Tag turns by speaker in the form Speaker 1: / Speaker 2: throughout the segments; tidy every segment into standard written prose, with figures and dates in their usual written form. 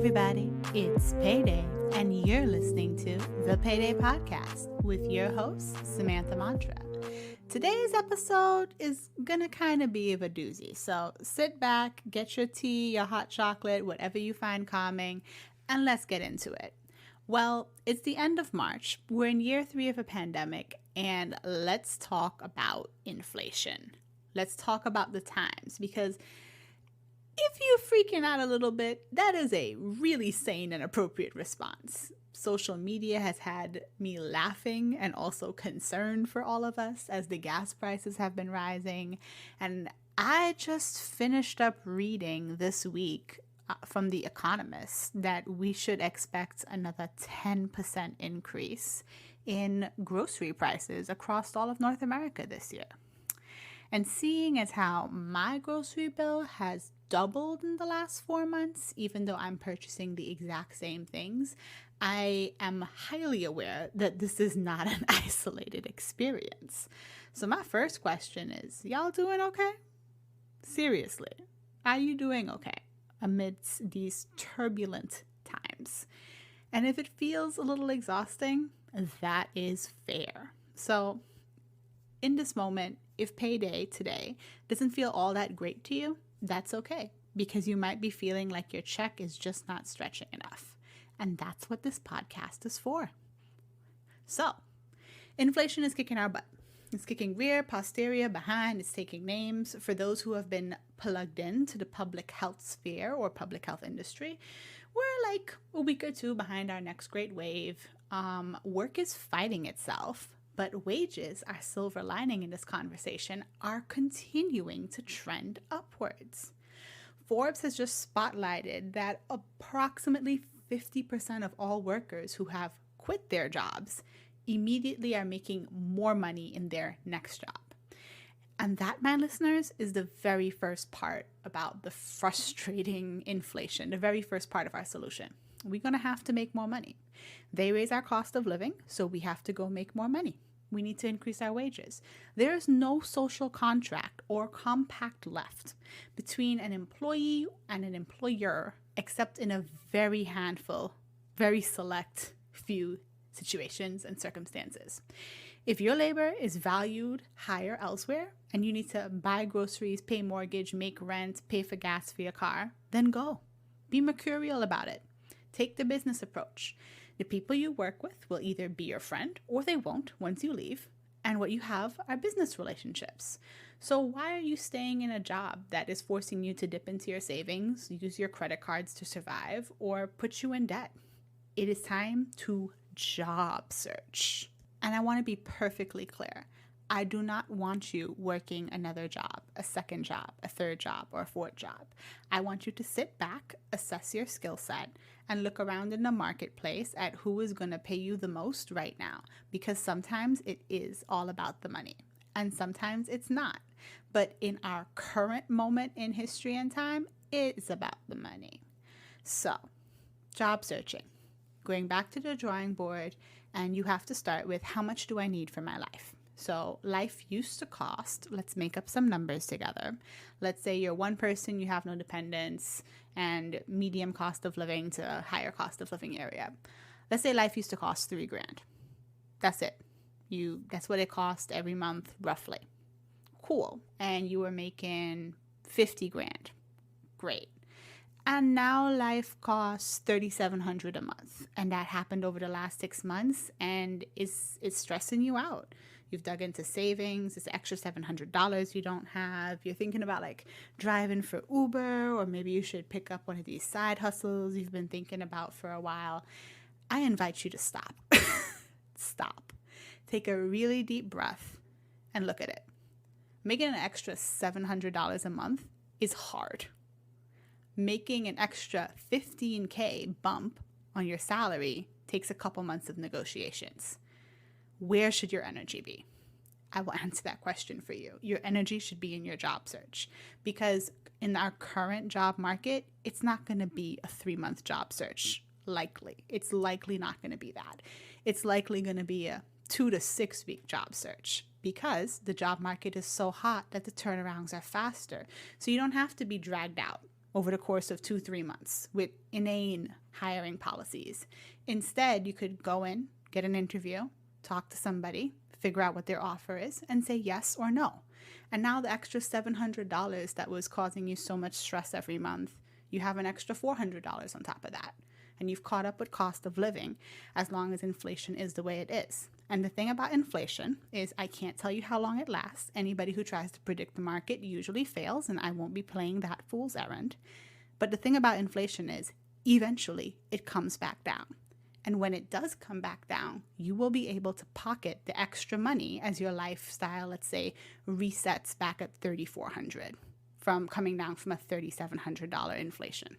Speaker 1: everybody, it's Payday, and you're listening to the Payday Podcast with your host, Samantha Mantra. Today's episode is gonna kind of be of a doozy, so sit back, get your tea, your hot chocolate, whatever you find calming, and let's get into it. Well, it's the end of March, we're in year 3 of a pandemic, and let's talk about inflation. Let's talk about the times, because if you're freaking out a little bit, that is a really sane and appropriate response. Social media has had me laughing and also concerned for all of us as the gas prices have been rising. And I just finished up reading this week from The Economist that we should expect another 10% increase in grocery prices across all of North America this year. And seeing as how my grocery bill has doubled in the last 4 months, even though I'm purchasing the exact same things, I am highly aware that this is not an isolated experience. So my first question is, y'all doing okay? Seriously, are you doing okay amidst these turbulent times? And if it feels a little exhausting, that is fair. So in this moment, if payday today doesn't feel all that great to you, that's okay, because you might be feeling like your check is just not stretching enough. And that's what this podcast is for. So, inflation is kicking our butt. It's kicking rear, posterior, behind. It's taking names. For those who have been plugged into the public health sphere or public health industry, we're like a week or two behind our next great wave. Work is fighting itself. But wages, our silver lining in this conversation, are continuing to trend upwards. Forbes has just spotlighted that approximately 50% of all workers who have quit their jobs immediately are making more money in their next job. And that, my listeners, is the very first part about the frustrating inflation, the very first part of our solution. We're going to have to make more money. They raise our cost of living, so we have to go make more money. We need to increase our wages. There is no social contract or compact left between an employee and an employer, except in a very select few situations and circumstances. If your labor is valued higher elsewhere and you need to buy groceries, pay mortgage, make rent, pay for gas for your car, then go. Be mercurial about it. Take the business approach. The people you work with will either be your friend or they won't once you leave. And what you have are business relationships. So why are you staying in a job that is forcing you to dip into your savings, use your credit cards to survive, or put you in debt? It is time to job search. And I want to be perfectly clear. I do not want you working another job, a second job, a third job, or a fourth job. I want you to sit back, assess your skill set, and look around in the marketplace at who is going to pay you the most right now, because sometimes it is all about the money, and sometimes it's not. But in our current moment in history and time, it's about the money. So, job searching, going back to the drawing board, and you have to start with, how much do I need for my life? So life used to cost, let's make up some numbers together. Let's say you're one person, you have no dependents, and medium cost of living to higher cost of living area. Let's say life used to cost $3,000. That's it. That's what it cost every month, roughly. Cool. And you were making $50,000. Great. And now life costs $3,700 a month. And that happened over the last 6 months, and it's stressing you out. You've dug into savings, it's extra $700 you don't have. You're thinking about like driving for Uber, or maybe you should pick up one of these side hustles you've been thinking about for a while. I invite you to stop. Stop. Take a really deep breath and look at it. Making an extra $700 a month is hard. Making an extra $15,000 bump on your salary takes a couple months of negotiations. Where should your energy be? I will answer that question for you. Your energy should be in your job search, because in our current job market, it's not going to be a 3-month job search. Likely. It's likely not going to be that. It's likely going to be a 2 to 6 week job search, because the job market is so hot that the turnarounds are faster. So you don't have to be dragged out. over the course of 2-3 months with inane hiring policies. Instead, you could go in, get an interview, talk to somebody, figure out what their offer is, and say yes or no. And now the extra $700 that was causing you so much stress every month, you have an extra $400 on top of that. And you've caught up with cost of living as long as inflation is the way it is. And the thing about inflation is I can't tell you how long it lasts. Anybody who tries to predict the market usually fails, and I won't be playing that fool's errand. But the thing about inflation is eventually it comes back down. And when it does come back down, you will be able to pocket the extra money as your lifestyle, let's say, resets back at $3,400 from coming down from a $3,700 inflation.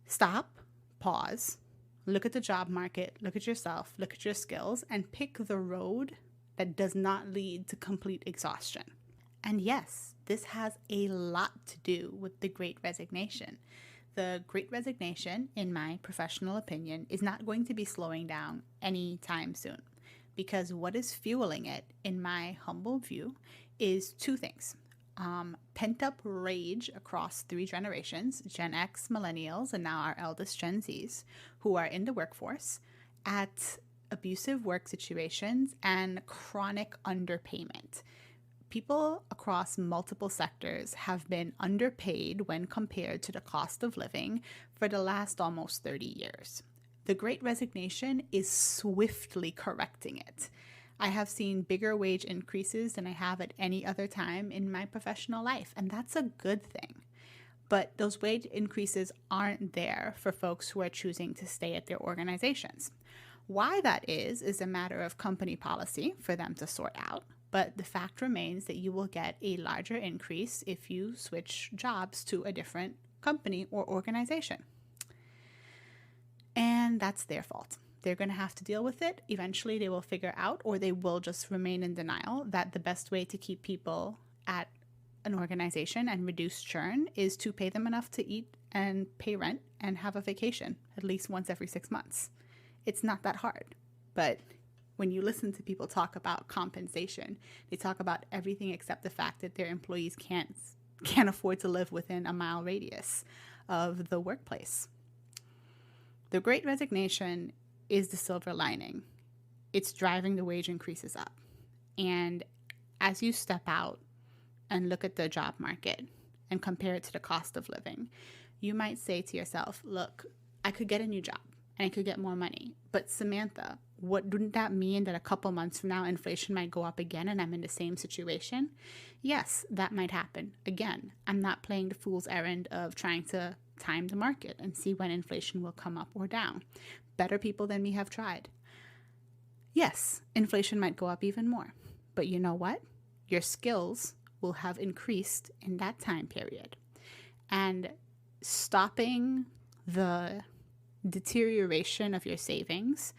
Speaker 1: Stop, pause, look at the job market, look at yourself, look at your skills, and pick the road that does not lead to complete exhaustion. And yes, this has a lot to do with the Great Resignation. The Great Resignation, in my professional opinion, is not going to be slowing down anytime soon, because what is fueling it, in my humble view, is two things. Pent-up rage across 3 generations, Gen X, Millennials, and now our eldest Gen Zs, who are in the workforce at abusive work situations and chronic underpayment. People across multiple sectors have been underpaid when compared to the cost of living for the last almost 30 years. The Great Resignation is swiftly correcting it. I have seen bigger wage increases than I have at any other time in my professional life, and that's a good thing. But those wage increases aren't there for folks who are choosing to stay at their organizations. Why that is a matter of company policy for them to sort out. But the fact remains that you will get a larger increase if you switch jobs to a different company or organization. And that's their fault. They're going to have to deal with it. Eventually, they will figure out, or they will just remain in denial, that the best way to keep people at an organization and reduce churn is to pay them enough to eat and pay rent and have a vacation at least once every 6 months. It's not that hard. But when you listen to people talk about compensation, they talk about everything except the fact that their employees can't afford to live within a mile radius of the workplace. The Great Resignation is the silver lining. It's driving the wage increases up. And as you step out and look at the job market and compare it to the cost of living, you might say to yourself, look, I could get a new job and I could get more money. But Samantha, wouldn't that mean that a couple months from now inflation might go up again and I'm in the same situation? Yes, that might happen. Again, I'm not playing the fool's errand of trying to time the market and see when inflation will come up or down. Better people than me have tried. Yes, inflation might go up even more. But you know what? Your skills will have increased in that time period. And stopping the deterioration of your savings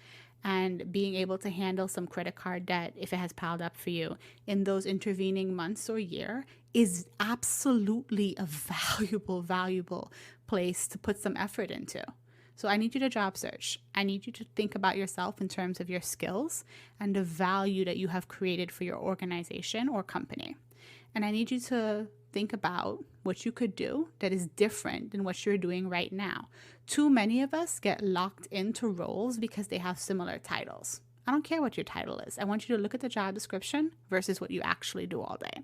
Speaker 1: and being able to handle some credit card debt if it has piled up for you in those intervening months or year is absolutely a valuable place to put some effort into. So I need you to job search. I need you to think about yourself in terms of your skills and the value that you have created for your organization or company. And I need you to think about what you could do that is different than what you're doing right now. Too many of us get locked into roles because they have similar titles. I don't care what your title is. I want you to look at the job description versus what you actually do all day.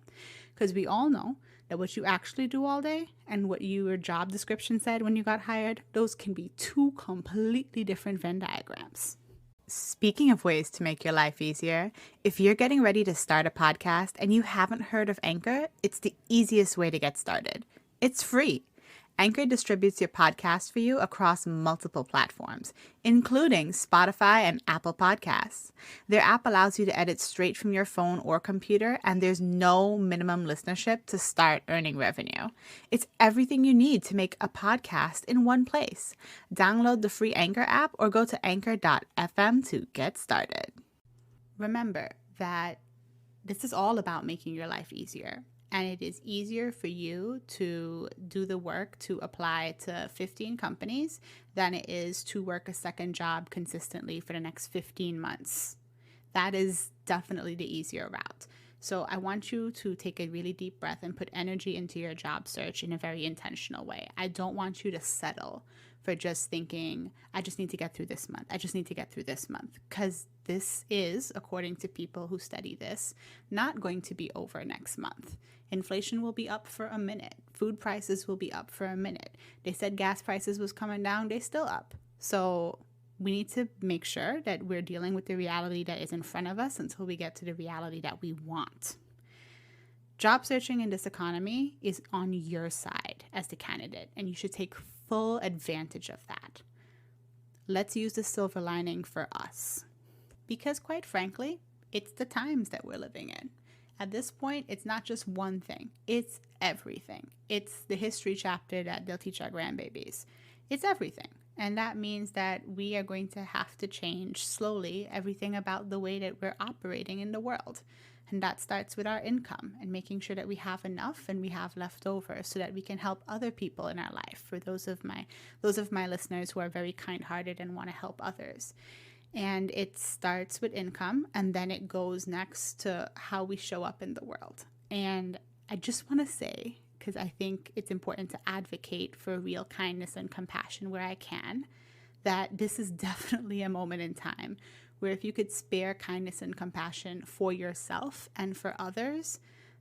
Speaker 1: Because we all know that what you actually do all day and what your job description said when you got hired, those can be 2 completely different Venn diagrams. Speaking of ways to make your life easier, if you're getting ready to start a podcast and you haven't heard of Anchor, it's the easiest way to get started. It's free. Anchor distributes your podcast for you across multiple platforms, including Spotify and Apple Podcasts. Their app allows you to edit straight from your phone or computer, and there's no minimum listenership to start earning revenue. It's everything you need to make a podcast in one place. Download the free Anchor app or go to anchor.fm to get started. Remember that this is all about making your life easier. And it is easier for you to do the work to apply to 15 companies than it is to work a second job consistently for the next 15 months. That is definitely the easier route. So I want you to take a really deep breath and put energy into your job search in a very intentional way. I don't want you to settle for just thinking, I just need to get through this month. I just need to get through this month. Because this is, according to people who study this, not going to be over next month. Inflation will be up for a minute. Food prices will be up for a minute. They said gas prices was coming down. They're still up. So we need to make sure that we're dealing with the reality that is in front of us until we get to the reality that we want. Job searching in this economy is on your side as the candidate, and you should take full advantage of that. Let's use the silver lining for us. Because quite frankly, it's the times that we're living in. At this point, it's not just one thing. It's everything. It's the history chapter that they'll teach our grandbabies. It's everything. And that means that we are going to have to change slowly everything about the way that we're operating in the world. And that starts with our income and making sure that we have enough and we have left over so that we can help other people in our life. For those of my listeners who are very kind-hearted and want to help others. And it starts with income, and then it goes next to how we show up in the world. And I just want to say, because I think it's important to advocate for real kindness and compassion where I can, that this is definitely a moment in time where if you could spare kindness and compassion for yourself and for others,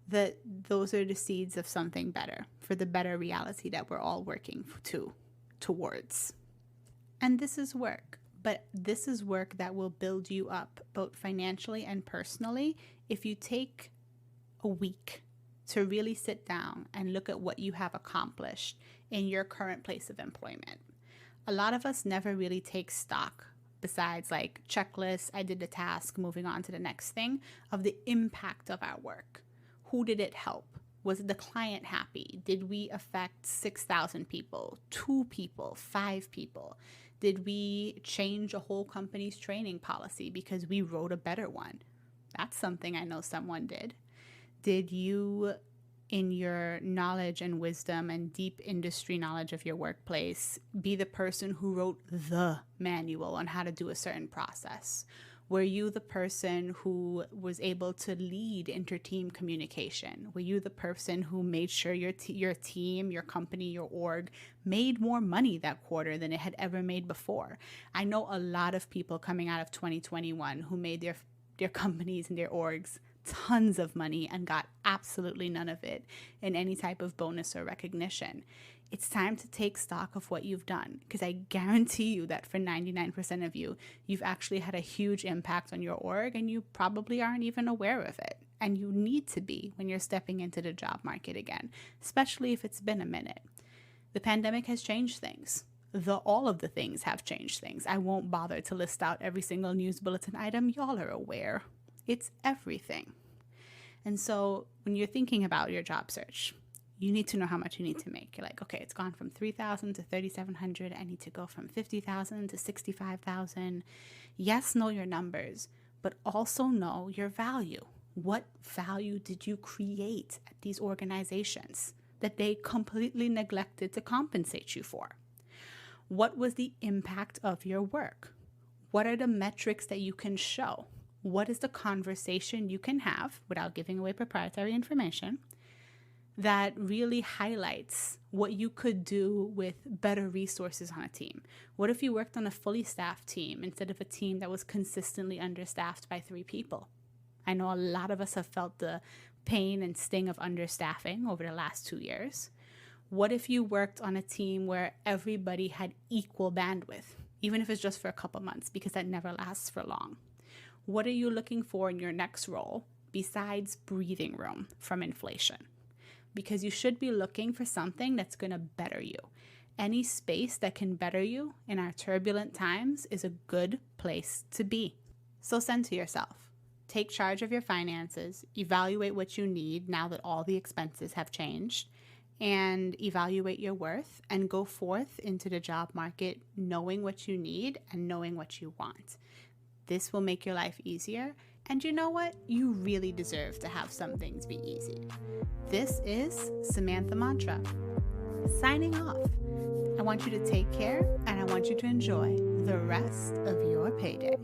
Speaker 1: that those are the seeds of something better, for the better reality that we're all working towards. And this is work. But this is work that will build you up both financially and personally if you take a week to really sit down and look at what you have accomplished in your current place of employment. A lot of us never really take stock, besides like checklists, I did the task, moving on to the next thing, of the impact of our work. Who did it help? Was the client happy? Did we affect 6,000 people, 2 people, 5 people? Did we change a whole company's training policy because we wrote a better one? That's something I know someone did. Did you, in your knowledge and wisdom and deep industry knowledge of your workplace, be the person who wrote the manual on how to do a certain process? Were you the person who was able to lead inter-team communication? Were you the person who made sure your team, your company, your org made more money that quarter than it had ever made before? I know a lot of people coming out of 2021 who made their companies and their orgs tons of money and got absolutely none of it in any type of bonus or recognition. It's time to take stock of what you've done, because I guarantee you that for 99% of you, you've actually had a huge impact on your org and you probably aren't even aware of it. And you need to be when you're stepping into the job market again, especially if it's been a minute. The pandemic has changed things. All of the things have changed things. I won't bother to list out every single news bulletin item. Y'all are aware. It's everything. And so when you're thinking about your job search, you need to know how much you need to make. You're like, okay, it's gone from 3,000 to 3,700. I need to go from 50,000 to 65,000. Yes, know your numbers, but also know your value. What value did you create at these organizations that they completely neglected to compensate you for? What was the impact of your work? What are the metrics that you can show? What is the conversation you can have without giving away proprietary information that really highlights what you could do with better resources on a team? What if you worked on a fully staffed team instead of a team that was consistently understaffed by 3 people? I know a lot of us have felt the pain and sting of understaffing over the last 2 years. What if you worked on a team where everybody had equal bandwidth, even if it's just for a couple months, because that never lasts for long? What are you looking for in your next role besides breathing room from inflation? Because you should be looking for something that's going to better you. Any space that can better you in our turbulent times is a good place to be. So send to yourself. Take charge of your finances, evaluate what you need now that all the expenses have changed, and evaluate your worth and go forth into the job market knowing what you need and knowing what you want. This will make your life easier. And you know what? You really deserve to have some things be easy. This is Samantha Mantra, signing off. I want you to take care and I want you to enjoy the rest of your payday.